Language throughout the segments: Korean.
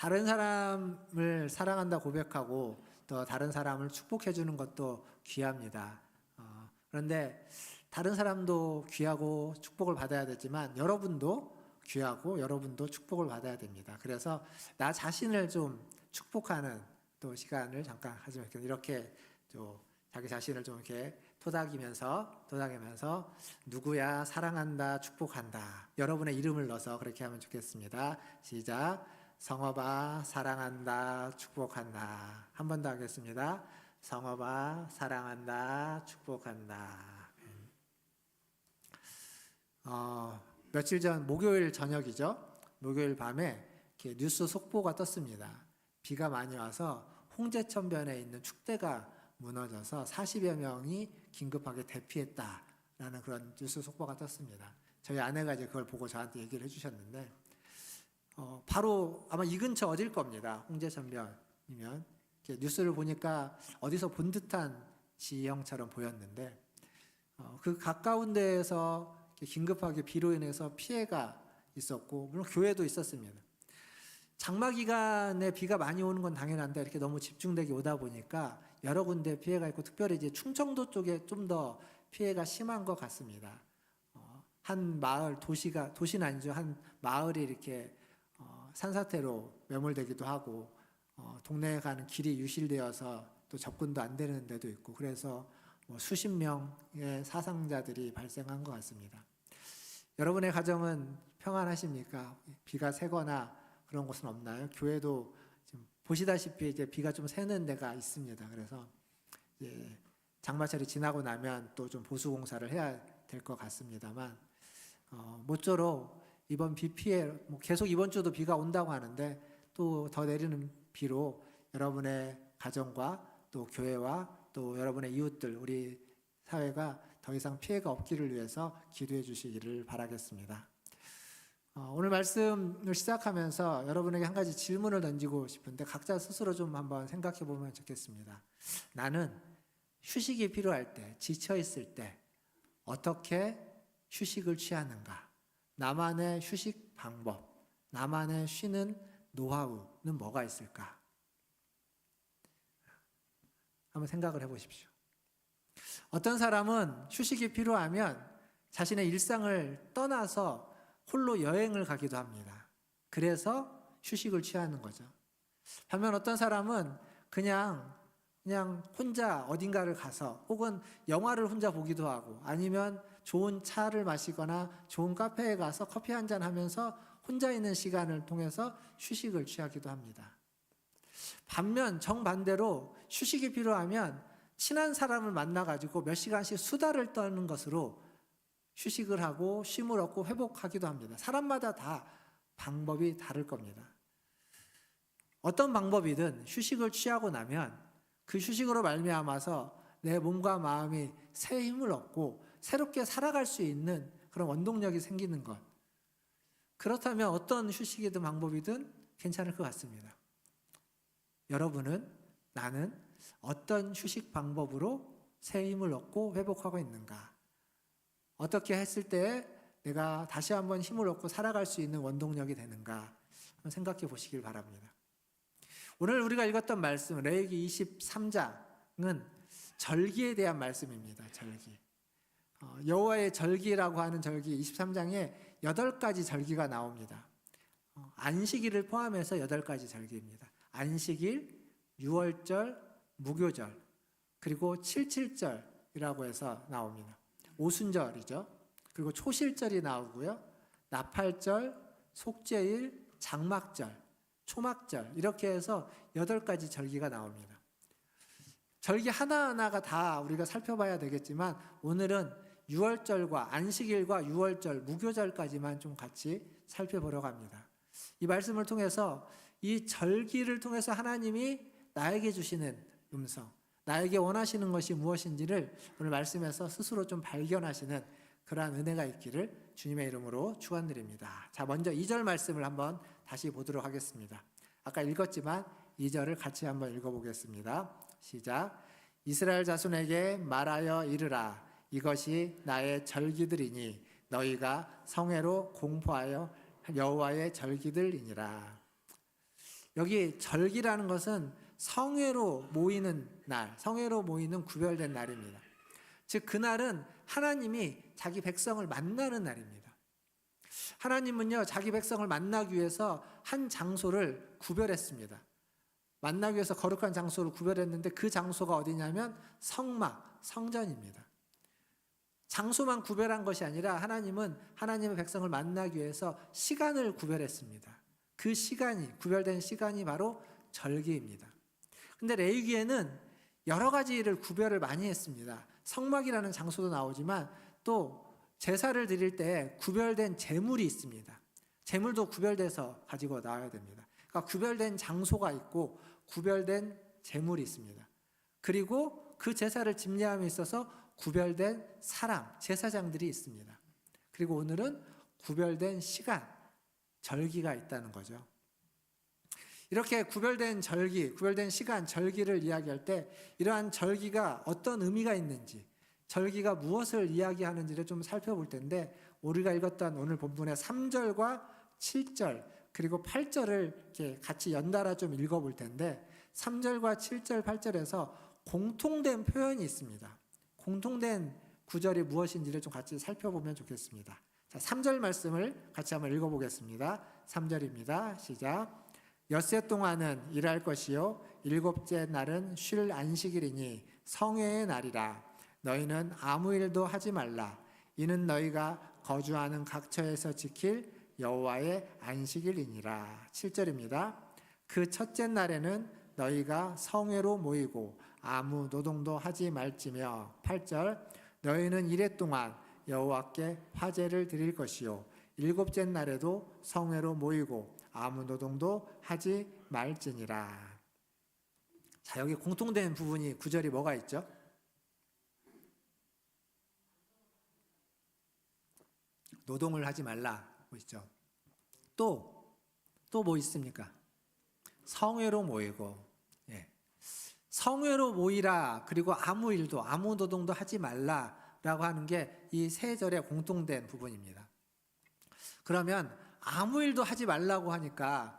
다른 사람을 사랑한다 고백하고 또 다른 사람을 축복해 주는 것도 귀합니다. 그런데 다른 사람도 귀하고 축복을 받아야 되지만 여러분도 귀하고 여러분도 축복을 받아야 됩니다. 그래서 나 자신을 좀 축복하는 또 시간을 잠깐 가지면 이렇게 좀 자기 자신을 좀 이렇게 토닥이면서 누구야 사랑한다 축복한다 여러분의 이름을 넣어서 그렇게 하면 좋겠습니다. 시작. 성업아 사랑한다 축복한다. 한 번 더 하겠습니다. 성업아 사랑한다 축복한다. 며칠 전 목요일 저녁이죠. 목요일 밤에 이렇게 뉴스 속보가 떴습니다. 비가 많이 와서 홍제천변에 있는 축대가 무너져서 40여 명이 긴급하게 대피했다라는 그런 뉴스 속보가 떴습니다. 저희 아내가 이제 그걸 보고 저한테 얘기를 해주셨는데, 바로 아마 이 근처 어딜 겁니다. 홍제천변이면 뉴스를 보니까 어디서 본 듯한 지형처럼 보였는데, 그 가까운 데에서 긴급하게 비로 인해서 피해가 있었고, 물론 교회도 있었습니다. 장마 기간에 비가 많이 오는 건 당연한데 이렇게 너무 집중되게 오다 보니까 여러 군데 피해가 있고, 특별히 이제 충청도 쪽에 좀 더 피해가 심한 것 같습니다. 한 마을, 도시는 아니죠. 한 마을이 이렇게 산사태로 매몰되기도 하고, 동네에 가는 길이 유실되어서 또 접근도 안 되는 데도 있고, 그래서 수십 명의 사상자들이 발생한 것 같습니다. 여러분의 가정은 평안하십니까? 비가 새거나 그런 곳은 없나요? 교회도 지금 보시다시피 이제 비가 좀 새는 데가 있습니다. 그래서 이제 장마철이 지나고 나면 또 좀 보수 공사를 해야 될 것 같습니다만, 모쪼록 이번 비 피해, 계속 이번 주도 비가 온다고 하는데 또 더 내리는 비로 여러분의 가정과 또 교회와 또 여러분의 이웃들, 우리 사회가 더 이상 피해가 없기를 위해서 기도해 주시기를 바라겠습니다. 오늘 말씀을 시작하면서 여러분에게 한 가지 질문을 던지고 싶은데 각자 스스로 좀 한번 생각해 보면 좋겠습니다. 나는 휴식이 필요할 때, 지쳐 있을 때 어떻게 휴식을 취하는가? 나만의 휴식 방법, 나만의 쉬는 노하우는 뭐가 있을까? 한번 생각을 해보십시오. 어떤 사람은 휴식이 필요하면 자신의 일상을 떠나서 홀로 여행을 가기도 합니다. 그래서 휴식을 취하는 거죠. 반면 어떤 사람은 그냥 혼자 어딘가를 가서 혹은 영화를 혼자 보기도 하고 아니면 좋은 차를 마시거나 좋은 카페에 가서 커피 한잔 하면서 혼자 있는 시간을 통해서 휴식을 취하기도 합니다. 반면 정반대로 휴식이 필요하면 친한 사람을 만나가지고 몇 시간씩 수다를 떠는 것으로 휴식을 하고 쉼을 얻고 회복하기도 합니다. 사람마다 다 방법이 다를 겁니다. 어떤 방법이든 휴식을 취하고 나면 그 휴식으로 말미암아서 내 몸과 마음이 새 힘을 얻고 새롭게 살아갈 수 있는 그런 원동력이 생기는 것. 그렇다면 어떤 휴식이든 방법이든 괜찮을 것 같습니다. 여러분은, 나는 어떤 휴식 방법으로 새 힘을 얻고 회복하고 있는가? 어떻게 했을 때 내가 다시 한번 힘을 얻고 살아갈 수 있는 원동력이 되는가? 한번 생각해 보시길 바랍니다. 오늘 우리가 읽었던 말씀, 레위기 23장은 절기에 대한 말씀입니다. 절기. 여호와의 절기라고 하는 절기 23장에 8가지 절기가 나옵니다. 안식일을 포함해서 8가지 절기입니다. 안식일, 유월절, 무교절, 그리고 77절이라고 해서 나옵니다. 오순절이죠. 그리고 초실절이 나오고요. 나팔절, 속죄일, 장막절, 초막절 이렇게 해서 8가지 절기가 나옵니다. 절기 하나하나가 다 우리가 살펴봐야 되겠지만 오늘은 유월절과 안식일과 유월절, 무교절까지만 좀 같이 살펴보려고 합니다. 이 말씀을 통해서 이 절기를 통해서 하나님이 나에게 주시는 음성, 나에게 원하시는 것이 무엇인지를 오늘 말씀에서 스스로 좀 발견하시는 그러한 은혜가 있기를 주님의 이름으로 축원드립니다. 자, 먼저 2절 말씀을 한번 다시 보도록 하겠습니다. 아까 읽었지만 2절을 같이 한번 읽어보겠습니다. 시작. 이스라엘 자손에게 말하여 이르라. 이것이 나의 절기들이니 너희가 성회로 공포하여 여호와의 절기들이니라. 여기 절기라는 것은 성회로 모이는 날, 성회로 모이는 구별된 날입니다. 즉 그날은 하나님이 자기 백성을 만나는 날입니다. 하나님은요, 자기 백성을 만나기 위해서 한 장소를 구별했습니다. 만나기 위해서 거룩한 장소를 구별했는데 그 장소가 어디냐면 성막, 성전입니다. 장소만 구별한 것이 아니라 하나님은 하나님의 백성을 만나기 위해서 시간을 구별했습니다. 그 시간이, 구별된 시간이 바로 절기입니다. 근데 레위기에는 여러 가지를 구별을 많이 했습니다. 성막이라는 장소도 나오지만 또 제사를 드릴 때 구별된 제물이 있습니다. 제물도 구별돼서 가지고 나와야 됩니다. 그러니까 구별된 장소가 있고 구별된 제물이 있습니다. 그리고 그 제사를 집례함에 있어서 구별된 사람, 제사장들이 있습니다. 그리고 오늘은 구별된 시간, 절기가 있다는 거죠. 이렇게 구별된 절기, 구별된 시간, 절기를 이야기할 때 이러한 절기가 어떤 의미가 있는지, 절기가 무엇을 이야기하는지를 좀 살펴볼 텐데, 우리가 읽었던 오늘 본문의 3절과 7절 그리고 8절을 이렇게 같이 연달아 좀 읽어볼 텐데, 3절과 7절, 8절에서 공통된 표현이 있습니다. 공통된 구절이 무엇인지를 좀 같이 살펴보면 좋겠습니다. 자, 3절 말씀을 같이 한번 읽어보겠습니다. 3절입니다. 시작. 엿새 동안은 일할 것이요 일곱째 날은 쉴 안식일이니 성회의 날이라. 너희는 아무 일도 하지 말라. 이는 너희가 거주하는 각처에서 지킬 여호와의 안식일이니라. 7절입니다. 그 첫째 날에는 너희가 성회로 모이고 아무 노동도 하지 말지며. 8절. 너희는 이레 동안 여호와께 화제를 드릴 것이요 일곱째 날에도 성회로 모이고 아무 노동도 하지 말지니라. 자, 여기 공통된 부분이 구절이 뭐가 있죠? 노동을 하지 말라 있죠. 또 뭐 있습니까? 성회로 모이고, 성회로 모이라. 그리고 아무 일도, 아무 노동도 하지 말라라고 하는 게 이 세 절의 공통된 부분입니다. 그러면 아무 일도 하지 말라고 하니까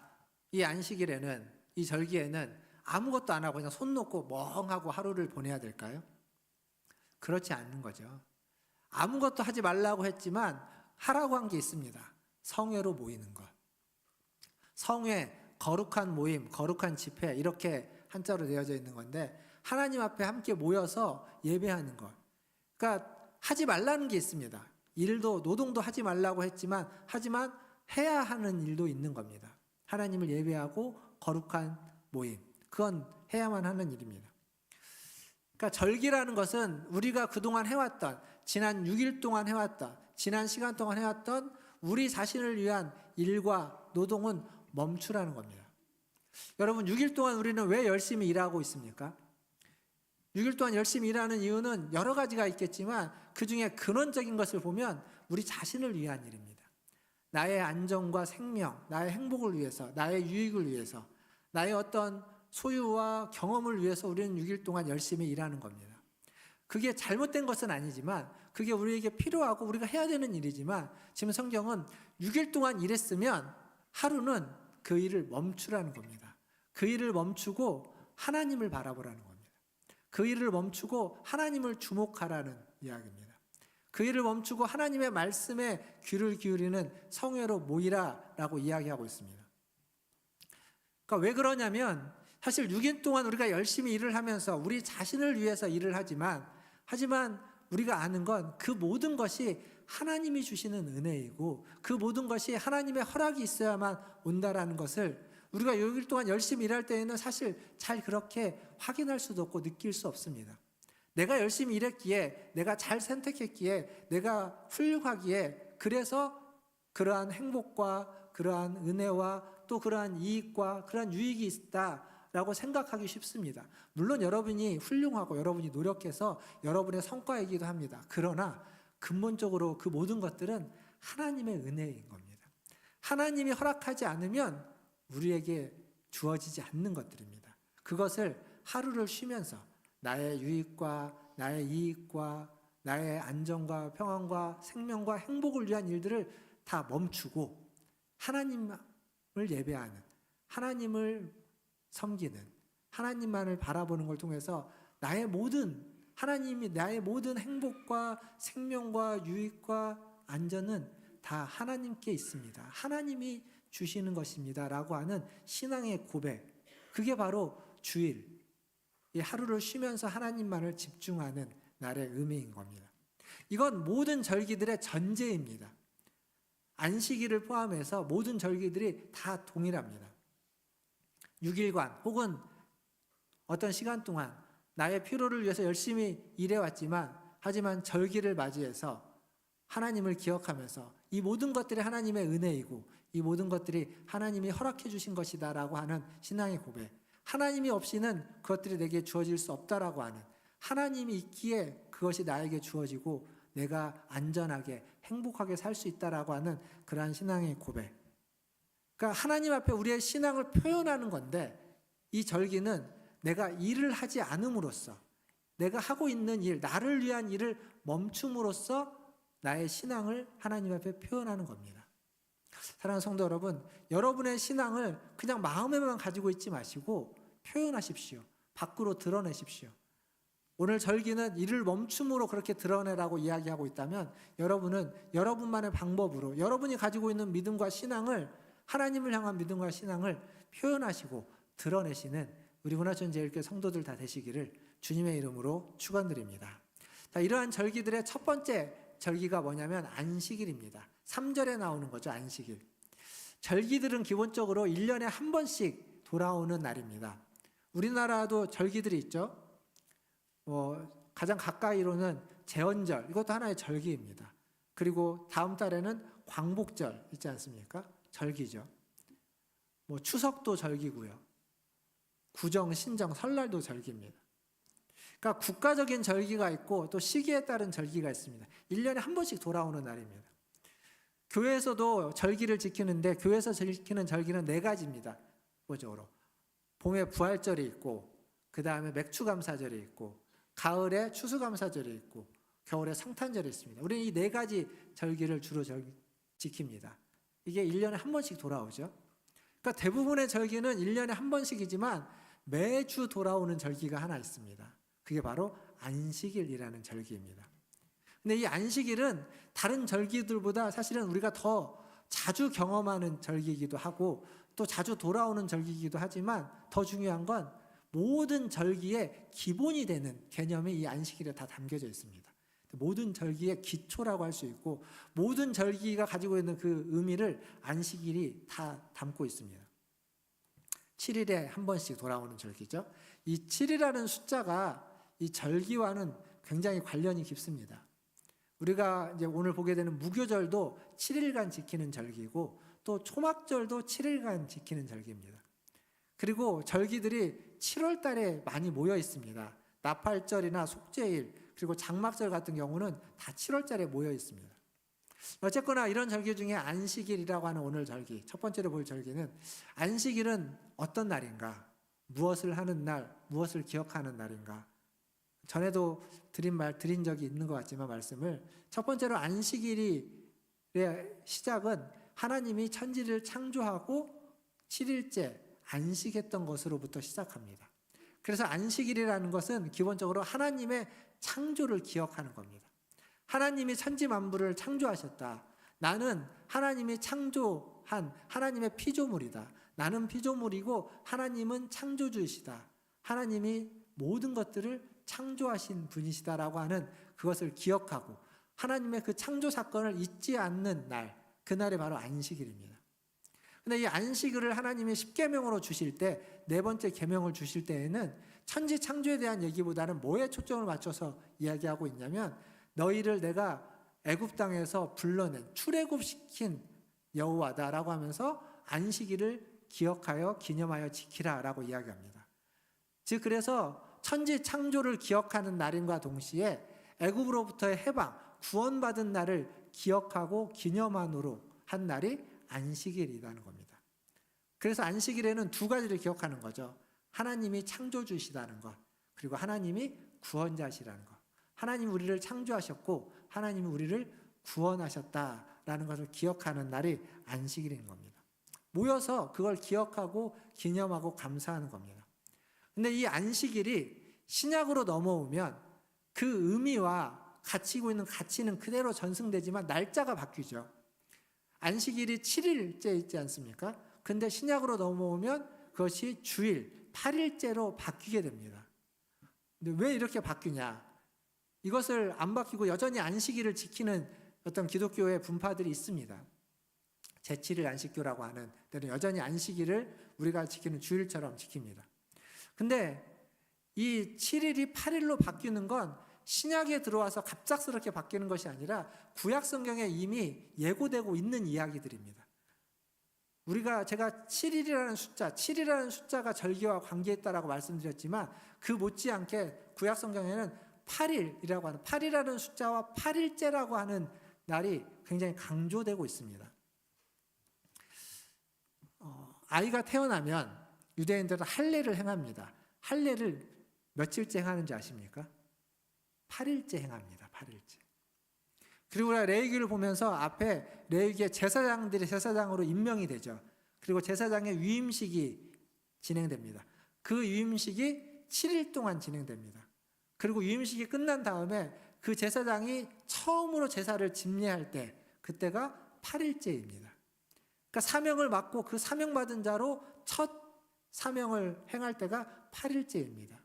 이 안식일에는, 이 절기에는 아무것도 안 하고 그냥 손 놓고 멍하고 하루를 보내야 될까요? 그렇지 않는 거죠. 아무것도 하지 말라고 했지만 하라고 한 게 있습니다. 성회로 모이는 것. 성회, 거룩한 모임, 거룩한 집회, 이렇게 한자로 되어져 있는 건데 하나님 앞에 함께 모여서 예배하는 것. 그러니까 하지 말라는 게 있습니다. 일도, 노동도 하지 말라고 했지만 하지만 해야 하는 일도 있는 겁니다. 하나님을 예배하고 거룩한 모임, 그건 해야만 하는 일입니다. 그러니까 절기라는 것은 우리가 그동안 해왔던, 지난 6일 동안 해왔던, 지난 시간 동안 해왔던 우리 자신을 위한 일과 노동은 멈추라는 겁니다. 여러분, 6일 동안 우리는 왜 열심히 일하고 있습니까? 6일 동안 열심히 일하는 이유는 여러 가지가 있겠지만 그 중에 근원적인 것을 보면 우리 자신을 위한 일입니다. 나의 안정과 생명, 나의 행복을 위해서, 나의 유익을 위해서, 나의 어떤 소유와 경험을 위해서 우리는 6일 동안 열심히 일하는 겁니다. 그게 잘못된 것은 아니지만 그게 우리에게 필요하고 우리가 해야 되는 일이지만 지금 성경은 6일 동안 일했으면 하루는 그 일을 멈추라는 겁니다. 그 일을 멈추고 하나님을 바라보라는 겁니다. 그 일을 멈추고 하나님을 주목하라는 이야기입니다. 그 일을 멈추고 하나님의 말씀에 귀를 기울이는 성회로 모이라라고 이야기하고 있습니다. 그러니까 왜 그러냐면 사실 6일 동안 우리가 열심히 일을 하면서 우리 자신을 위해서 일을 하지만 우리가 아는 건 그 모든 것이 하나님이 주시는 은혜이고 그 모든 것이 하나님의 허락이 있어야만 온다라는 것을 우리가 6일 동안 열심히 일할 때에는 사실 잘 그렇게 확인할 수도 없고 느낄 수 없습니다. 내가 열심히 일했기에, 내가 잘 선택했기에, 내가 훌륭하기에, 그래서 그러한 행복과 그러한 은혜와 또 그러한 이익과 그러한 유익이 있다라고 생각하기 쉽습니다. 물론 여러분이 훌륭하고 여러분이 노력해서 여러분의 성과이기도 합니다. 그러나 근본적으로 그 모든 것들은 하나님의 은혜인 겁니다. 하나님이 허락하지 않으면 우리에게 주어지지 않는 것들입니다. 그것을 하루를 쉬면서 나의 유익과 나의 이익과 나의 안정과 평안과 생명과 행복을 위한 일들을 다 멈추고 하나님을 예배하는, 하나님을 섬기는, 하나님만을 바라보는 걸 통해서 하나님이 나의 모든 행복과 생명과 유익과 안전은 다 하나님께 있습니다. 하나님이 주시는 것입니다. 라고 하는 신앙의 고백. 그게 바로 주일, 이 하루를 쉬면서 하나님만을 집중하는 날의 의미인 겁니다. 이건 모든 절기들의 전제입니다. 안식일을 포함해서 모든 절기들이 다 동일합니다. 6일간 혹은 어떤 시간 동안 나의 필요를 위해서 열심히 일해왔지만 하지만 절기를 맞이해서 하나님을 기억하면서 이 모든 것들이 하나님의 은혜이고 이 모든 것들이 하나님이 허락해 주신 것이다 라고 하는 신앙의 고백. 하나님이 없이는 그것들이 내게 주어질 수 없다라고 하는, 하나님이 있기에 그것이 나에게 주어지고 내가 안전하게 행복하게 살 수 있다라고 하는 그러한 신앙의 고백. 그러니까 하나님 앞에 우리의 신앙을 표현하는 건데, 이 절기는 내가 일을 하지 않음으로써, 내가 하고 있는 일, 나를 위한 일을 멈춤으로써 나의 신앙을 하나님 앞에 표현하는 겁니다. 사랑하는 성도 여러분, 여러분의 신앙을 그냥 마음에만 가지고 있지 마시고 표현하십시오. 밖으로 드러내십시오. 오늘 절기는 일을 멈춤으로 그렇게 드러내라고 이야기하고 있다면, 여러분은 여러분만의 방법으로 여러분이 가지고 있는 믿음과 신앙을, 하나님을 향한 믿음과 신앙을 표현하시고 드러내시는 우리 문화천지예일교회 성도들 다 되시기를 주님의 이름으로 축원드립니다. 자, 이러한 절기들의 첫 번째 절기가 뭐냐면 안식일입니다. 3절에 나오는 거죠, 안식일. 절기들은 기본적으로 1년에 한 번씩 돌아오는 날입니다. 우리나라도 절기들이 있죠. 가장 가까이로는 제헌절, 이것도 하나의 절기입니다. 그리고 다음 달에는 광복절 있지 않습니까? 절기죠. 추석도 절기고요. 구정, 신정, 설날도 절기입니다. 그러니까 국가적인 절기가 있고 또 시기에 따른 절기가 있습니다. 1년에 한 번씩 돌아오는 날입니다. 교회에서도 절기를 지키는데, 교회에서 지키는 절기는 4가지입니다. 기본적으로 봄에 부활절이 있고, 그 다음에 맥추감사절이 있고, 가을에 추수감사절이 있고, 겨울에 성탄절이 있습니다. 우리는 이 4가지 절기를 주로 지킵니다. 이게 1년에 한 번씩 돌아오죠. 그러니까 대부분의 절기는 1년에 한 번씩이지만 매주 돌아오는 절기가 하나 있습니다. 그게 바로 안식일이라는 절기입니다. 근데 이 안식일은 다른 절기들보다 사실은 우리가 더 자주 경험하는 절기이기도 하고 또 자주 돌아오는 절기이기도 하지만, 더 중요한 건 모든 절기의 기본이 되는 개념이 이 안식일에 다 담겨져 있습니다. 모든 절기의 기초라고 할 수 있고, 모든 절기가 가지고 있는 그 의미를 안식일이 다 담고 있습니다. 7일에 한 번씩 돌아오는 절기죠. 이 7이라는 숫자가 이 절기와는 굉장히 관련이 깊습니다. 우리가 이제 오늘 보게 되는 무교절도 7일간 지키는 절기고, 또 초막절도 7일간 지키는 절기입니다. 그리고 절기들이 7월 달에 많이 모여 있습니다. 나팔절이나 속죄일, 그리고 장막절 같은 경우는 다 7월 달에 모여 있습니다. 어쨌거나 이런 절기 중에 안식일이라고 하는 오늘 절기, 첫 번째로 볼 절기는, 안식일은 어떤 날인가? 무엇을 하는 날, 무엇을 기억하는 날인가? 전에도 드린 적이 있는 것 같지만 말씀을, 첫 번째로 안식일의 시작은 하나님이 천지를 창조하고 7일째 안식했던 것으로부터 시작합니다. 그래서 안식일이라는 것은 기본적으로 하나님의 창조를 기억하는 겁니다. 하나님이 천지 만물을 창조하셨다. 나는 하나님이 창조한 하나님의 피조물이다. 나는 피조물이고 하나님은 창조주이시다. 하나님이 모든 것들을 창조하신 분이시다라고 하는 그것을 기억하고 하나님의 그 창조 사건을 잊지 않는 날, 그날이 바로 안식일입니다. 근데 이 안식일을 하나님이 10계명으로 주실 때, 4번째 계명을 주실 때에는 천지 창조에 대한 얘기보다는 뭐에 초점을 맞춰서 이야기하고 있냐면, 너희를 내가 애굽 땅에서 불러낸, 출애굽시킨 여호와다라고 하면서 안식일을 기억하여 기념하여 지키라라고 이야기합니다. 즉 그래서 천지 창조를 기억하는 날임과 동시에 애굽으로부터의 해방, 구원받은 날을 기억하고 기념함으로 한 날이 안식일이라는 겁니다. 그래서 안식일에는 2가지를 기억하는 거죠. 하나님이 창조주시다는 것, 그리고 하나님이 구원자시라는 것. 하나님이 우리를 창조하셨고 하나님이 우리를 구원하셨다라는 것을 기억하는 날이 안식일인 겁니다. 모여서 그걸 기억하고 기념하고 감사하는 겁니다. 근데 이 안식일이 신약으로 넘어오면 그 의미와 가지고 있는 가치는 그대로 전승되지만 날짜가 바뀌죠. 안식일이 7일째 있지 않습니까? 근데 신약으로 넘어오면 그것이 주일, 8일째로 바뀌게 됩니다. 근데 왜 이렇게 바뀌냐? 이것을 안 바뀌고 여전히 안식일을 지키는 어떤 기독교의 분파들이 있습니다. 제7일 안식교라고 하는 때는 여전히 안식일을 우리가 지키는 주일처럼 지킵니다. 근데 이 7일이 8일로 바뀌는 건 신약에 들어와서 갑작스럽게 바뀌는 것이 아니라 구약 성경에 이미 예고되고 있는 이야기들입니다. 제가 7이라는 숫자가 절기와 관계있다라고 말씀드렸지만 그 못지않게 구약 성경에는 8이라는 숫자와 8일째라고 하는 날이 굉장히 강조되고 있습니다. 아이가 태어나면 유대인들은 할례를 행합니다. 할례를 며칠째 행하는지 아십니까? 8일째 행합니다. 8일째. 그리고 우리가 레위기를 보면서 앞에 레위기의 제사장들이 제사장으로 임명이 되죠. 그리고 제사장의 위임식이 진행됩니다. 그 위임식이 7일 동안 진행됩니다. 그리고 위임식이 끝난 다음에 그 제사장이 처음으로 제사를 집례할 때 그때가 8일째입니다. 그러니까 사명을 맡고 그 사명받은 자로 첫 사명을 행할 때가 8일째입니다.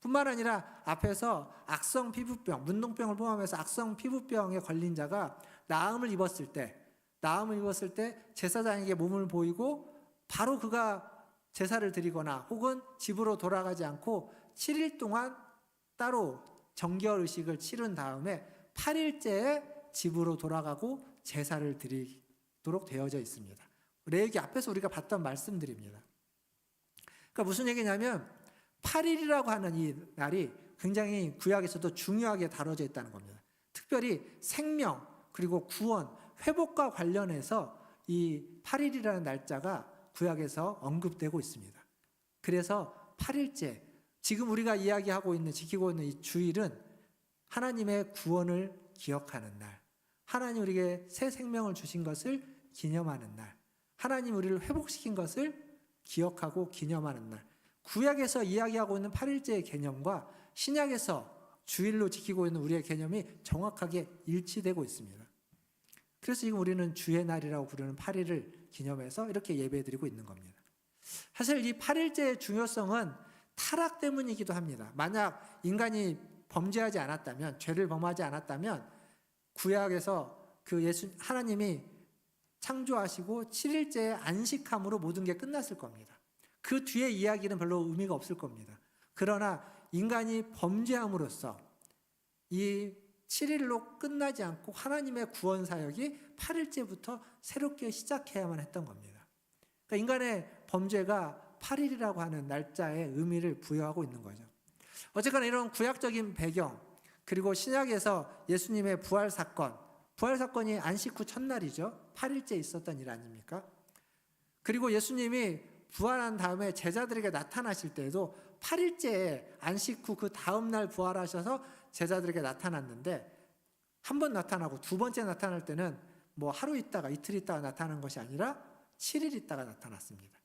뿐만 아니라 앞에서 악성 피부병, 문둥병을 포함해서 악성 피부병에 걸린 자가 나음을 입었을 때 제사장에게 몸을 보이고 바로 그가 제사를 드리거나 혹은 집으로 돌아가지 않고 7일 동안 따로 정결 의식을 치른 다음에 8일째에 집으로 돌아가고 제사를 드리도록 되어져 있습니다. 레위기 앞에서 우리가 봤던 말씀들입니다. 그러니까 무슨 얘기냐면 8일이라고 하는 이 날이 굉장히 구약에서도 중요하게 다뤄져 있다는 겁니다. 특별히 생명 그리고 구원, 회복과 관련해서 이 8일이라는 날짜가 구약에서 언급되고 있습니다. 그래서 8일째, 지금 우리가 이야기하고 있는, 지키고 있는 이 주일은 하나님의 구원을 기억하는 날, 하나님 우리에게 새 생명을 주신 것을 기념하는 날, 하나님 우리를 회복시킨 것을 기억하고 기념하는 날, 구약에서 이야기하고 있는 8일째의 개념과 신약에서 주일로 지키고 있는 우리의 개념이 정확하게 일치되고 있습니다. 그래서 지금 우리는 주의 날이라고 부르는 8일을 기념해서 이렇게 예배드리고 있는 겁니다. 사실 이 8일째의 중요성은 타락 때문이기도 합니다. 만약 인간이 범죄하지 않았다면, 죄를 범하지 않았다면 구약에서 하나님이 창조하시고 7일째의 안식함으로 모든 게 끝났을 겁니다. 그 뒤에 이야기는 별로 의미가 없을 겁니다. 그러나 인간이 범죄함으로써 이 7일로 끝나지 않고 하나님의 구원 사역이 8일째부터 새롭게 시작해야만 했던 겁니다. 그러니까 인간의 범죄가 8일이라고 하는 날짜에 의미를 부여하고 있는 거죠. 어쨌거나 이런 구약적인 배경, 그리고 신약에서 예수님의 부활 사건이 안식 후 첫날이죠. 8일째 있었던 일 아닙니까? 그리고 예수님이 부활한 다음에 제자들에게 나타나실 때에도 8일째에 안식 후 그 다음날 부활하셔서 제자들에게 나타났는데 한 번 나타나고 두 번째 나타날 때는 뭐 하루 있다가 이틀 있다가 나타난 것이 아니라 7일 있다가 나타났습니다.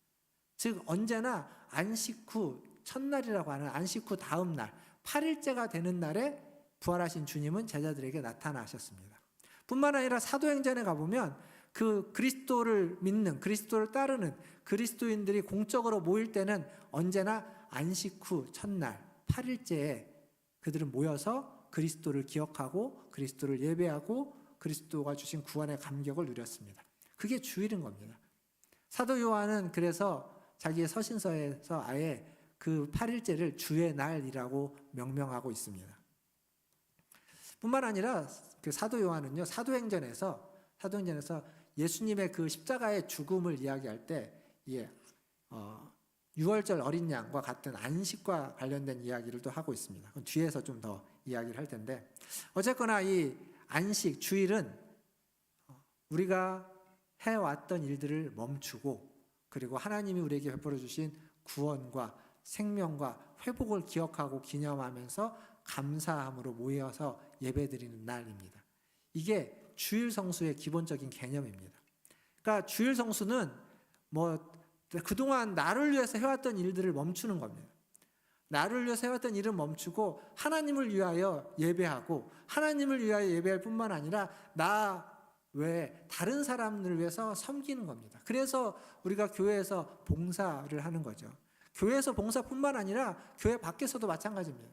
즉 언제나 안식 후 첫날이라고 하는 안식 후 다음날 8일째가 되는 날에 부활하신 주님은 제자들에게 나타나셨습니다. 뿐만 아니라 사도행전에 가보면 그 그리스도를 믿는, 그리스도를 따르는 그리스도인들이 공적으로 모일 때는 언제나 안식 후 첫날 8일째에 그들은 모여서 그리스도를 기억하고 그리스도를 예배하고 그리스도가 주신 구원의 감격을 누렸습니다. 그게 주일인 겁니다. 사도 요한은 그래서 자기의 서신서에서 아예 그 8일째를 주의 날이라고 명명하고 있습니다. 뿐만 아니라 그 사도 요한은요, 사도행전에서 예수님의 그 십자가의 죽음을 이야기할 때, 유월절 어린 양과 같은 안식과 관련된 이야기를 또 하고 있습니다. 그건 뒤에서 좀 더 이야기를 할 텐데, 어쨌거나 이 안식, 주일은 우리가 해왔던 일들을 멈추고, 그리고 하나님이 우리에게 베풀어 주신 구원과 생명과 회복을 기억하고 기념하면서 감사함으로 모여서 예배드리는 날입니다. 이게 주일 성수의 기본적인 개념입니다. 그러니까 주일 성수는 그동안 나를 위해서 해왔던 일들을 멈추는 겁니다. 나를 위해서 해왔던 일은 멈추고 하나님을 위하여 예배하고, 하나님을 위하여 예배할 뿐만 아니라 나 외에 다른 사람들을 위해서 섬기는 겁니다. 그래서 우리가 교회에서 봉사를 하는 거죠. 교회에서 봉사뿐만 아니라 교회 밖에서도 마찬가지입니다.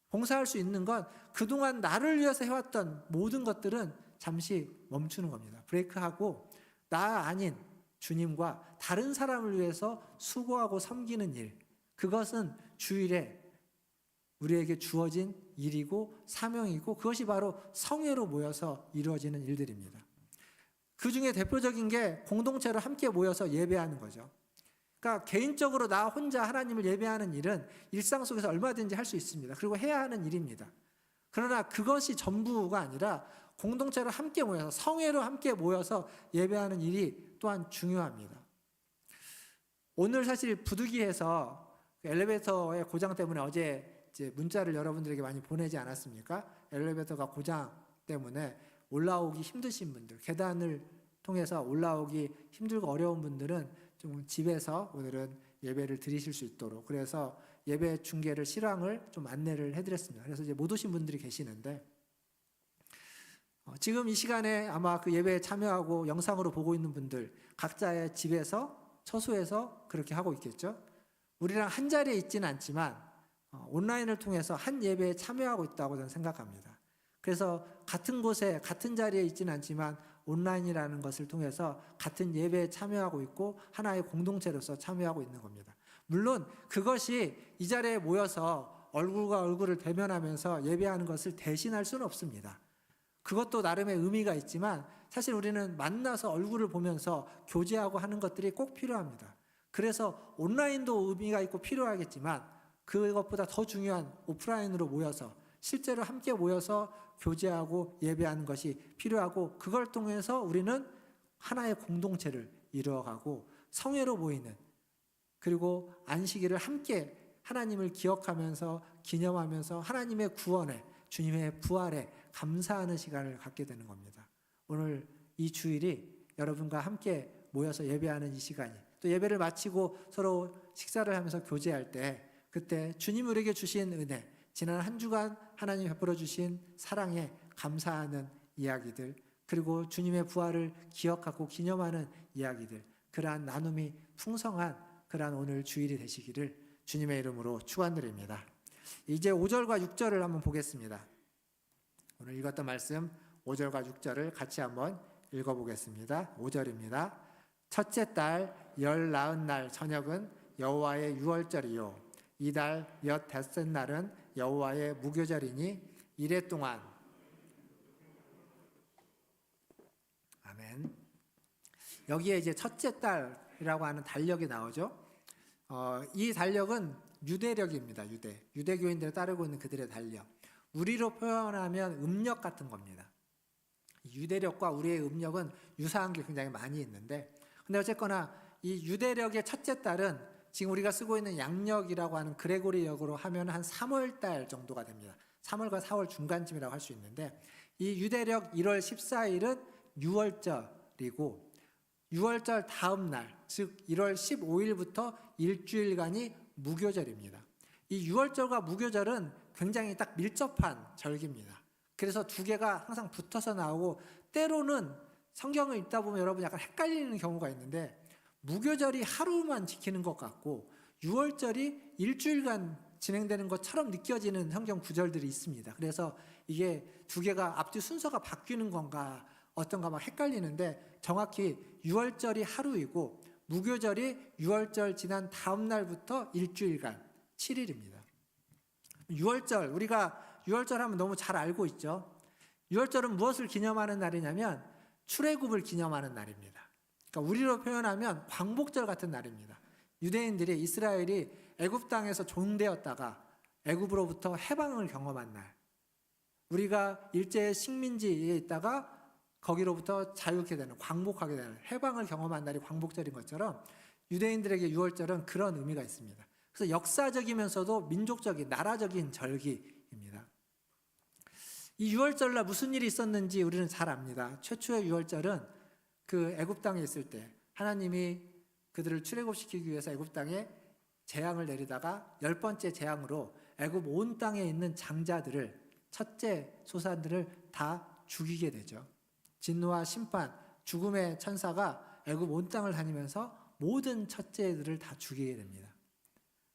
봉사할 수 있는 건 그동안 나를 위해서 해왔던 모든 것들은 잠시 멈추는 겁니다. 브레이크하고 나 아닌 주님과 다른 사람을 위해서 수고하고 섬기는 일, 그것은 주일에 우리에게 주어진 일이고 사명이고, 그것이 바로 성회로 모여서 이루어지는 일들입니다. 그 중에 대표적인 게 공동체로 함께 모여서 예배하는 거죠. 그러니까 개인적으로 나 혼자 하나님을 예배하는 일은 일상 속에서 얼마든지 할 수 있습니다. 그리고 해야 하는 일입니다. 그러나 그것이 전부가 아니라 공동체로 함께 모여서, 성회로 함께 모여서 예배하는 일이 또한 중요합니다. 오늘 사실 부득이해서 엘리베이터의 고장 때문에 어제 이제 문자를 여러분들에게 많이 보내지 않았습니까? 엘리베이터가 고장 때문에 올라오기 힘드신 분들, 계단을 통해서 올라오기 힘들고 어려운 분들은 좀 집에서 오늘은 예배를 드리실 수 있도록, 그래서 예배 중계를 실황을 좀 안내를 해드렸습니다. 그래서 이제 못 오신 분들이 계시는데, 지금 이 시간에 아마 그 예배에 참여하고 영상으로 보고 있는 분들 각자의 집에서, 처소에서 그렇게 하고 있겠죠. 우리랑 한 자리에 있지는 않지만 온라인을 통해서 한 예배에 참여하고 있다고 저는 생각합니다. 그래서 같은 곳에 같은 자리에 있지는 않지만 온라인이라는 것을 통해서 같은 예배에 참여하고 있고 하나의 공동체로서 참여하고 있는 겁니다. 물론 그것이 이 자리에 모여서 얼굴과 얼굴을 대면하면서 예배하는 것을 대신할 수는 없습니다. 그것도 나름의 의미가 있지만 사실 우리는 만나서 얼굴을 보면서 교제하고 하는 것들이 꼭 필요합니다. 그래서 온라인도 의미가 있고 필요하겠지만 그것보다 더 중요한 오프라인으로 모여서 실제로 함께 모여서 교제하고 예배하는 것이 필요하고, 그걸 통해서 우리는 하나의 공동체를 이루어가고 성회로 모이는, 그리고 안식일을 함께 하나님을 기억하면서 기념하면서 하나님의 구원에, 주님의 부활에 감사하는 시간을 갖게 되는 겁니다. 오늘 이 주일이 여러분과 함께 모여서 예배하는 이 시간이, 또 예배를 마치고 서로 식사를 하면서 교제할 때, 그때 주님 우리에게 주신 은혜, 지난 한 주간 하나님 베풀어 주신 사랑에 감사하는 이야기들, 그리고 주님의 부활을 기억하고 기념하는 이야기들, 그러한 나눔이 풍성한 그러한 오늘 주일이 되시기를 주님의 이름으로 축원드립니다. 이제 5절과 6절을 한번 보겠습니다. 오늘 읽었던 말씀 5절과 6절을 같이 한번 읽어보겠습니다. 5절입니다. 첫째 달 열 나흔 날 저녁은 여호와의 유월절이요, 이달 엿 닷새 날은 여호와의 무교절이니 이래 동안. 아멘. 여기에 이제 첫째 달이라고 하는 달력이 나오죠. 이 달력은 유대력입니다. 유대교인들을 따르고 있는 그들의 달력. 우리로 표현하면 음력 같은 겁니다. 유대력과 우리의 음력은 유사한 게 굉장히 많이 있는데, 근데 어쨌거나 이 유대력의 첫째 달은 지금 우리가 쓰고 있는 양력이라고 하는 그레고리역으로 하면 한 3월 달 정도가 됩니다. 3월과 4월 중간쯤이라고 할 수 있는데, 이 유대력 1월 14일은 유월절이고, 유월절 다음 날, 즉 1월 15일부터 일주일간이 무교절입니다. 이 유월절과 무교절은 굉장히 딱 밀접한 절기입니다. 그래서 두 개가 항상 붙어서 나오고, 때로는 성경을 읽다 보면 여러분 약간 헷갈리는 경우가 있는데, 무교절이 하루만 지키는 것 같고 유월절이 일주일간 진행되는 것처럼 느껴지는 성경 구절들이 있습니다. 그래서 이게 두 개가 앞뒤 순서가 바뀌는 건가 어떤가 막 헷갈리는데, 정확히 유월절이 하루이고 무교절이 유월절 지난 다음 날부터 일주일간 7일입니다. 유월절, 우리가 유월절 하면 너무 잘 알고 있죠. 유월절은 무엇을 기념하는 날이냐면 출애굽을 기념하는 날입니다. 그러니까 우리로 표현하면 광복절 같은 날입니다. 유대인들이, 이스라엘이 애굽 땅에서 종되었다가 애굽으로부터 해방을 경험한 날, 우리가 일제의 식민지에 있다가 거기로부터 자유케 되는, 광복하게 되는, 해방을 경험한 날이 광복절인 것처럼 유대인들에게 유월절은 그런 의미가 있습니다. 그래서 역사적이면서도 민족적인, 나라적인 절기입니다. 이 유월절날 무슨 일이 있었는지 우리는 잘 압니다. 최초의 유월절은 그 애굽 땅에 있을 때 하나님이 그들을 출애굽시키기 위해서 애굽 땅에 재앙을 내리다가 10번째 재앙으로 애굽 온 땅에 있는 장자들을, 첫째 소산들을 다 죽이게 되죠. 진노와 심판, 죽음의 천사가 애굽 온 땅을 다니면서 모든 첫째들을 다 죽이게 됩니다.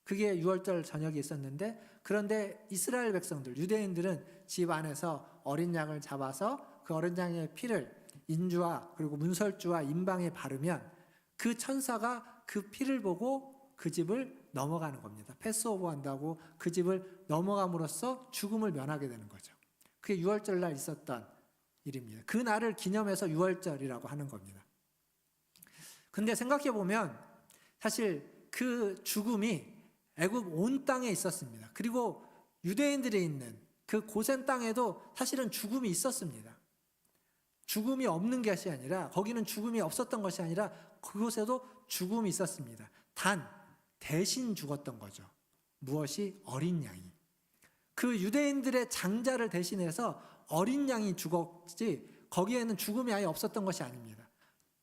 그게 유월절 저녁에 있었는데, 그런데 이스라엘 백성들, 유대인들은 집 안에서 어린 양을 잡아서 그 어린 양의 피를 인주와 그리고 문설주와 임방에 바르면 그 천사가 그 피를 보고 그 집을 넘어가는 겁니다. 패스오버 한다고 그 집을 넘어감으로써 죽음을 면하게 되는 거죠. 그게 유월절 날 있었던 일입니다. 그 날을 기념해서 유월절이라고 하는 겁니다. 근데 생각해 보면 사실 그 죽음이 애굽 온 땅에 있었습니다. 그리고 유대인들이 있는 그 고센 땅에도 사실은 죽음이 있었습니다. 죽음이 없는 것이 아니라, 거기는 죽음이 없었던 것이 아니라 그곳에도 죽음이 있었습니다. 단 대신 죽었던 거죠. 무엇이? 어린 양이. 그 유대인들의 장자를 대신해서 어린 양이 죽었지, 거기에는 죽음이 아예 없었던 것이 아닙니다.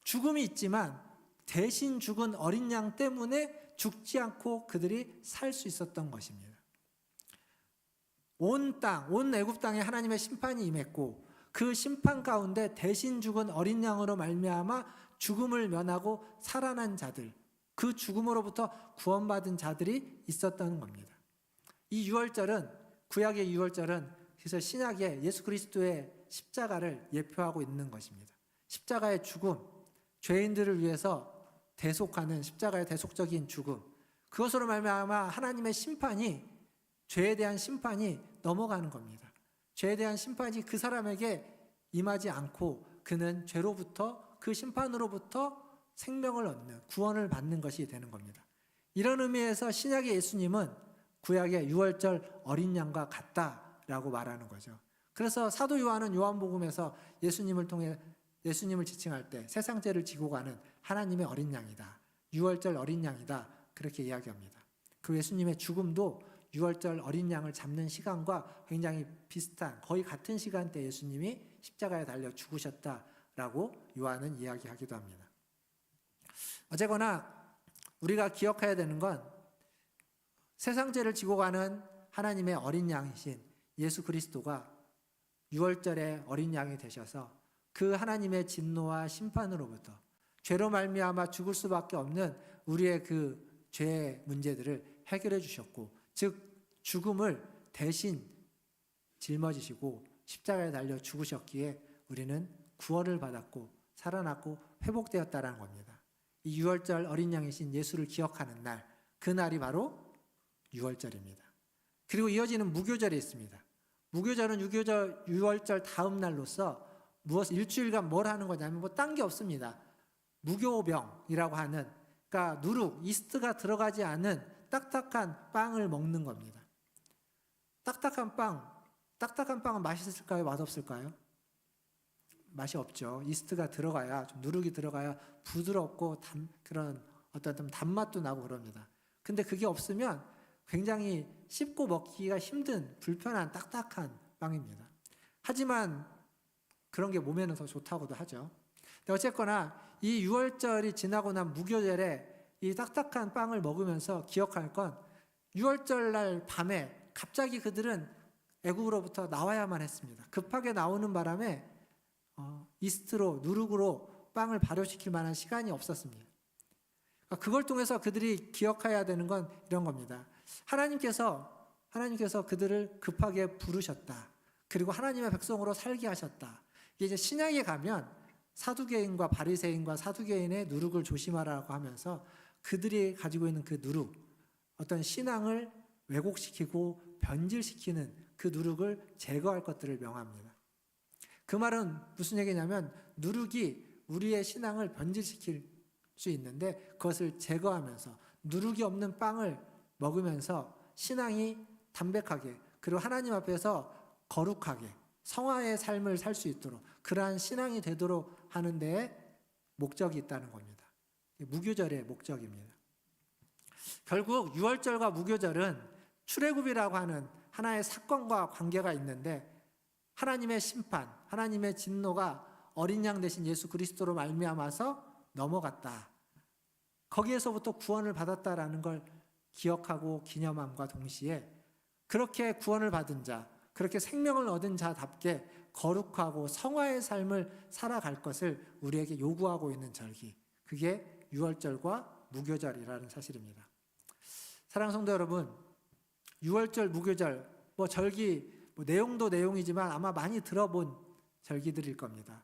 죽음이 있지만 대신 죽은 어린 양 때문에 죽지 않고 그들이 살 수 있었던 것입니다. 온 땅, 온 애굽 땅에 하나님의 심판이 임했고, 그 심판 가운데 대신 죽은 어린 양으로 말미암아 죽음을 면하고 살아난 자들, 그 죽음으로부터 구원받은 자들이 있었던 겁니다. 이 유월절은, 구약의 유월절은 그래서 신약의 예수 그리스도의 십자가를 예표하고 있는 것입니다. 십자가의 죽음, 죄인들을 위해서 대속하는 십자가의 대속적인 죽음, 그것으로 말미암아 하나님의 심판이, 죄에 대한 심판이 넘어가는 겁니다. 죄에 대한 심판이 그 사람에게 임하지 않고 그는 죄로부터, 그 심판으로부터 생명을 얻는, 구원을 받는 것이 되는 겁니다. 이런 의미에서 신약의 예수님은 구약의 유월절 어린 양과 같다라고 말하는 거죠. 그래서 사도 요한은 요한복음에서 예수님을 통해, 예수님을 지칭할 때 세상 죄를 지고 가는 하나님의 어린 양이다, 유월절 어린 양이다, 그렇게 이야기합니다. 그 예수님의 죽음도 유월절 어린 양을 잡는 시간과 굉장히 비슷한, 거의 같은 시간대에 예수님이 십자가에 달려 죽으셨다라고 요한은 이야기하기도 합니다. 어쨌거나 우리가 기억해야 되는 건 세상 죄를 지고 가는 하나님의 어린 양이신 예수 그리스도가 유월절의 어린 양이 되셔서 그 하나님의 진노와 심판으로부터, 죄로 말미암아 죽을 수밖에 없는 우리의 그 죄의 문제들을 해결해 주셨고, 즉 죽음을 대신 짊어지시고 십자가에 달려 죽으셨기에 우리는 구원을 받았고 살아났고 회복되었다라는 겁니다. 이 유월절 어린 양이신 예수를 기억하는 날, 그 날이 바로 유월절입니다. 그리고 이어지는 무교절이 있습니다. 무교절은 유월절 다음 날로서 일주일간 뭘 하는 거냐면 딴 게 없습니다. 무교병이라고 하는, 그러니까 누룩, 이스트가 들어가지 않은 딱딱한 빵을 먹는 겁니다. 딱딱한 빵은 맛있을까요? 맛없을까요? 맛이 없죠. 이스트가 들어가야, 좀 누룩이 들어가야 부드럽고 그런 어떤 단맛도 나고 그럽니다. 근데 그게 없으면 굉장히 씹고 먹기가 힘든 불편한 딱딱한 빵입니다. 하지만 그런 게 몸에는 더 좋다고도 하죠. 근데 어쨌거나 이 유월절이 지나고 난 무교절에 이 딱딱한 빵을 먹으면서 기억할 건, 유월절 날 밤에 갑자기 그들은 애굽으로부터 나와야만 했습니다. 급하게 나오는 바람에 이스트로, 누룩으로 빵을 발효시킬 만한 시간이 없었습니다. 그걸 통해서 그들이 기억해야 되는 건 이런 겁니다. 하나님께서 그들을 급하게 부르셨다. 그리고 하나님의 백성으로 살게 하셨다. 이제 신약에 가면 사두개인과 바리새인과 사두개인의 누룩을 조심하라고 하면서 그들이 가지고 있는 그 누룩, 어떤 신앙을 왜곡시키고 변질시키는 그 누룩을 제거할 것들을 명합니다. 그 말은 무슨 얘기냐면, 누룩이 우리의 신앙을 변질시킬 수 있는데 그것을 제거하면서 누룩이 없는 빵을 먹으면서 신앙이 담백하게, 그리고 하나님 앞에서 거룩하게 성화의 삶을 살 수 있도록, 그러한 신앙이 되도록 하는 데에 목적이 있다는 겁니다. 무교절의 목적입니다. 결국 유월절과 무교절은 출애굽이라고 하는 하나의 사건과 관계가 있는데, 하나님의 심판, 하나님의 진노가 어린 양 대신 예수 그리스도로 말미암아서 넘어갔다. 거기에서부터 구원을 받았다라는 걸 기억하고 기념함과 동시에 그렇게 구원을 받은 자, 그렇게 생명을 얻은 자답게 거룩하고 성화의 삶을 살아갈 것을 우리에게 요구하고 있는 절기, 그게 유월절과 무교절이라는 사실입니다. 사랑하는 성도 여러분, 유월절, 무교절, 절기 내용도 내용이지만 아마 많이 들어본 절기들일 겁니다.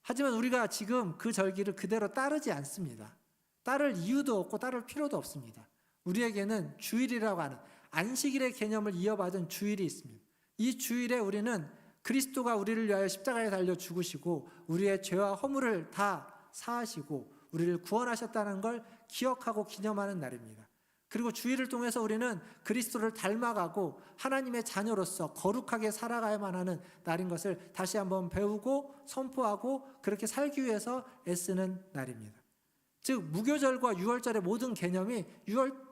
하지만 우리가 지금 그 절기를 그대로 따르지 않습니다. 따를 이유도 없고 따를 필요도 없습니다. 우리에게는 주일이라고 하는 안식일의 개념을 이어받은 주일이 있습니다. 이 주일에 우리는 그리스도가 우리를 위하여 십자가에 달려 죽으시고 우리의 죄와 허물을 다 사하시고 우리를 구원하셨다는 걸 기억하고 기념하는 날입니다. 그리고 주일을 통해서 우리는 그리스도를 닮아가고 하나님의 자녀로서 거룩하게 살아가야만 하는 날인 것을 다시 한번 배우고 선포하고 그렇게 살기 위해서 애쓰는 날입니다. 즉 무교절과 유월절의 모든 개념이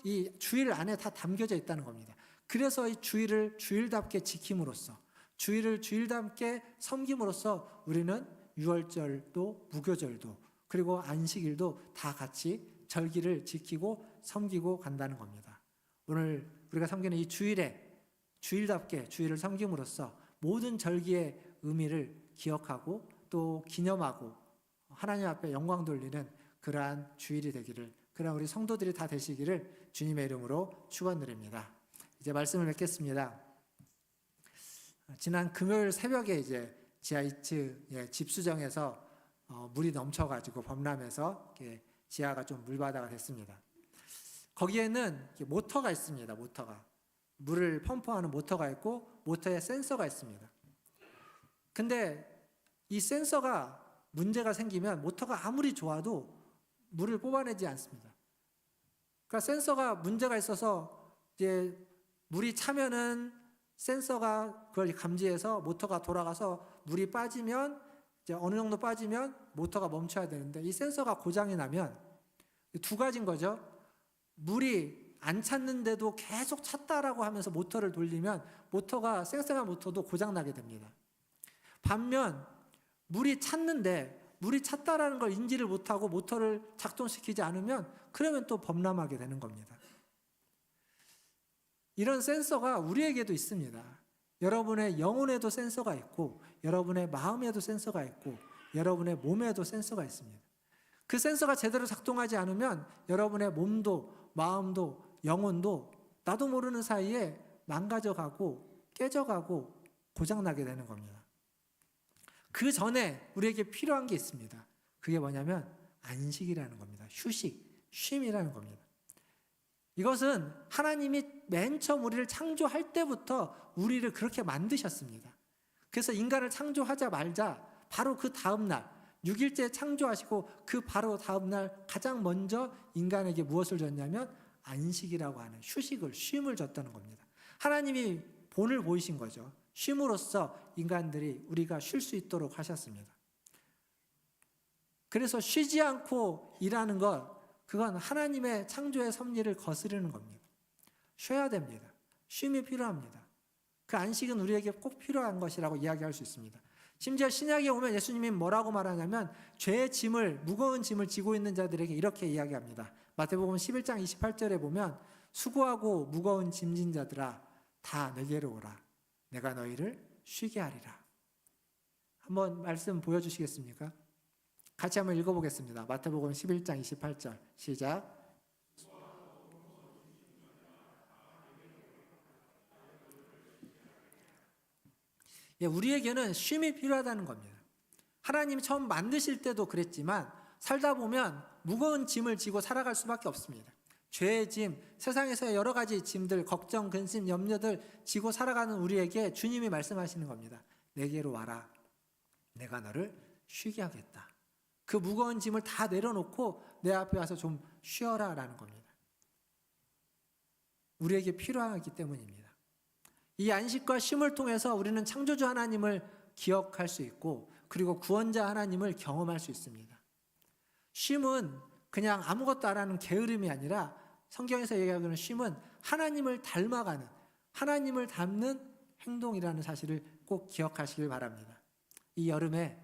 이 주일 안에 다 담겨져 있다는 겁니다. 그래서 이 주일을 주일답게 지킴으로써, 주일을 주일답게 섬김으로써 우리는 유월절도 무교절도 그리고 안식일도 다 같이 절기를 지키고 섬기고 간다는 겁니다. 오늘 우리가 섬기는 이 주일에 주일답게 주일을 섬김으로써 모든 절기의 의미를 기억하고 또 기념하고 하나님 앞에 영광 돌리는 그러한 주일이 되기를, 그러한 우리 성도들이 다 되시기를 주님의 이름으로 축원드립니다. 이제 말씀을 맺겠습니다. 지난 금요일 새벽에 이제 지하 2층 집수정에서 물이 넘쳐가지고 범람해서 이렇게 지하가 좀 물바다가 됐습니다. 거기에는 모터가 있습니다. 모터가 물을 펌프하는 모터가 있고 모터에 센서가 있습니다. 근데 이 센서가 문제가 생기면 모터가 아무리 좋아도 물을 뽑아내지 않습니다. 그러니까 센서가 문제가 있어서 이제 물이 차면은 센서가 그걸 감지해서 모터가 돌아가서 물이 빠지면 이제 어느 정도 빠지면 모터가 멈춰야 되는데 이 센서가 고장이 나면 두 가지인 거죠. 물이 안 찼는데도 계속 찼다라고 하면서 모터를 돌리면 모터가 쌩쌩한 모터도 고장나게 됩니다. 반면 물이 찼는데 물이 찼다라는 걸 인지를 못하고 모터를 작동시키지 않으면 그러면 또 범람하게 되는 겁니다. 이런 센서가 우리에게도 있습니다. 여러분의 영혼에도 센서가 있고 여러분의 마음에도 센서가 있고 여러분의 몸에도 센서가 있습니다. 그 센서가 제대로 작동하지 않으면 여러분의 몸도 마음도 영혼도 나도 모르는 사이에 망가져가고 깨져가고 고장나게 되는 겁니다. 그 전에 우리에게 필요한 게 있습니다. 그게 뭐냐면 안식이라는 겁니다. 휴식, 쉼이라는 겁니다. 이것은 하나님이 맨 처음 우리를 창조할 때부터 우리를 그렇게 만드셨습니다. 그래서 인간을 창조하자마자 바로 그 다음 날 6일째 창조하시고 그 바로 다음 날 가장 먼저 인간에게 무엇을 줬냐면 안식이라고 하는 휴식을, 쉼을 줬다는 겁니다. 하나님이 본을 보이신 거죠. 쉼으로써 인간들이 우리가 쉴 수 있도록 하셨습니다. 그래서 쉬지 않고 일하는 것, 그건 하나님의 창조의 섭리를 거스르는 겁니다. 쉬어야 됩니다. 쉼이 필요합니다. 그 안식은 우리에게 꼭 필요한 것이라고 이야기할 수 있습니다. 심지어 신약에 오면 예수님이 뭐라고 말하냐면 죄의 짐을, 무거운 짐을 지고 있는 자들에게 이렇게 이야기합니다. 마태복음 11장 28절에 보면 수고하고 무거운 짐진 자들아 다 내게로 오라. 내가 너희를 쉬게 하리라. 한번 말씀 보여주시겠습니까? 같이 한번 읽어보겠습니다. 마태복음 11장 28절 시작. 우리에게는 쉼이 필요하다는 겁니다. 하나님이 처음 만드실 때도 그랬지만 살다 보면 무거운 짐을 지고 살아갈 수밖에 없습니다. 죄의 짐, 세상에서의 여러 가지 짐들, 걱정, 근심, 염려들 지고 살아가는 우리에게 주님이 말씀하시는 겁니다. 내게로 와라. 내가 너를 쉬게 하겠다. 그 무거운 짐을 다 내려놓고 내 앞에 와서 좀 쉬어라 라는 겁니다. 우리에게 필요하기 때문입니다. 이 안식과 쉼을 통해서 우리는 창조주 하나님을 기억할 수 있고 그리고 구원자 하나님을 경험할 수 있습니다. 쉼은 그냥 아무것도 안 하는 게으름이 아니라 성경에서 얘기하는 쉼은 하나님을 닮아가는, 하나님을 닮는 행동이라는 사실을 꼭 기억하시길 바랍니다. 이 여름에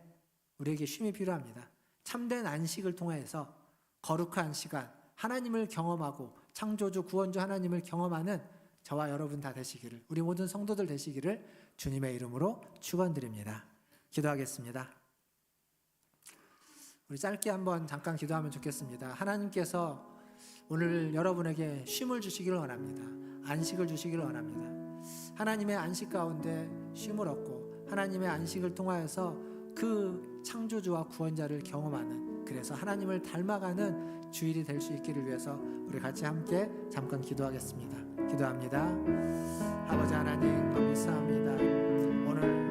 우리에게 쉼이 필요합니다. 참된 안식을 통해서 거룩한 시간, 하나님을 경험하고 창조주 구원주 하나님을 경험하는 저와 여러분 다 되시기를, 우리 모든 성도들 되시기를 주님의 이름으로 축원드립니다. 기도하겠습니다. 우리 짧게 한번 잠깐 기도하면 좋겠습니다. 하나님께서 오늘 여러분에게 쉼을 주시기를 원합니다. 안식을 주시기를 원합니다. 하나님의 안식 가운데 쉼을 얻고 하나님의 안식을 통하여서 그 창조주와 구원자를 경험하는, 그래서 하나님을 닮아가는 주일이 될 수 있기를 위해서 우리 같이 함께 잠깐 기도하겠습니다. 기도합니다. 아버지 하나님, 감사합니다. 오늘